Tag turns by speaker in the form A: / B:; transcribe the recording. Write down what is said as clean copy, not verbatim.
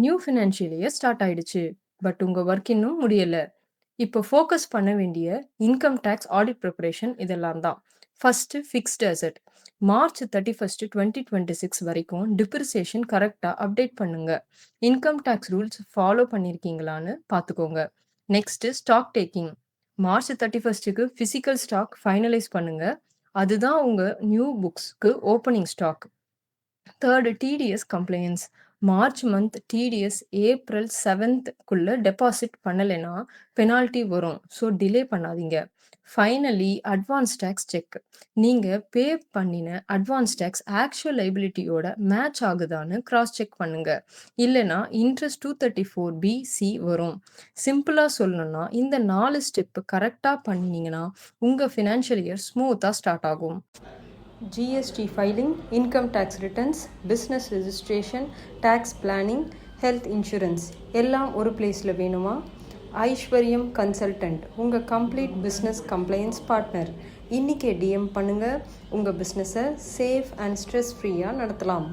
A: New financial year start ஆயிடுச்சு. But உங்க work இன்னும் முடியல. இப்போ ஃபோக்கஸ் பண்ண வேண்டிய இன்கம் டாக்ஸ் ஆடிட் ப்ரிப்பரேஷன் இதெல்லாம் தான். First fixed asset. மார்ச் 31, 2026 வரைக்கும் டிப்ரிசியேஷன் கரெக்டா அப்டேட் பண்ணுங்க. இன்கம் டாக்ஸ் ரூல்ஸ் ஃபாலோ பண்ணியிருக்கீங்களான்னு பார்த்துக்கோங்க. Next stock taking. மார்ச் 31க்கு பிசிக்கல் ஸ்டாக் ஃபைனலைஸ் பண்ணுங்க. அதுதான் உங்க நியூ புக்ஸ்க்கு opening stock. Third TDS compliance. March month TDS April 7th deposit பண்ணலைன்னா பெனால்ட்டி வரும். ஸோ டிலே பண்ணாதீங்க. Finally advance tax check. நீங்கள் பே பண்ணின அட்வான்ஸ் டேக்ஸ் ஆக்சுவல் லைபிலிட்டியோட மேட்ச் ஆகுதான்னு கிராஸ் செக் பண்ணுங்க. இல்லைன்னா இன்ட்ரெஸ்ட் 234(b)(c) வரும். சிம்பிளாக சொல்லணும்னா இந்த 4 ஸ்டெப் கரெக்டாக பண்ணினீங்கன்னா உங்கள் ஃபினான்ஷியல் இயர் ஸ்மூத்தாக ஸ்டார்ட் ஆகும். GST filing, income tax returns, business registration, tax planning, health insurance எல்லாம் ஒரு பிளேஸில் வேணுமா? ஐஸ்வர்யம் கன்சல்டன்ட் உங்கள் கம்ப்ளீட் பிஸ்னஸ் கம்ப்ளைன்ஸ் பார்ட்னர். இன்றைக்கே டிஎம் பண்ணுங்கள். உங்கள் பிஸ்னஸை சேஃப் அண்ட் ஸ்ட்ரெஸ் ஃப்ரீயாக நடத்தலாம்.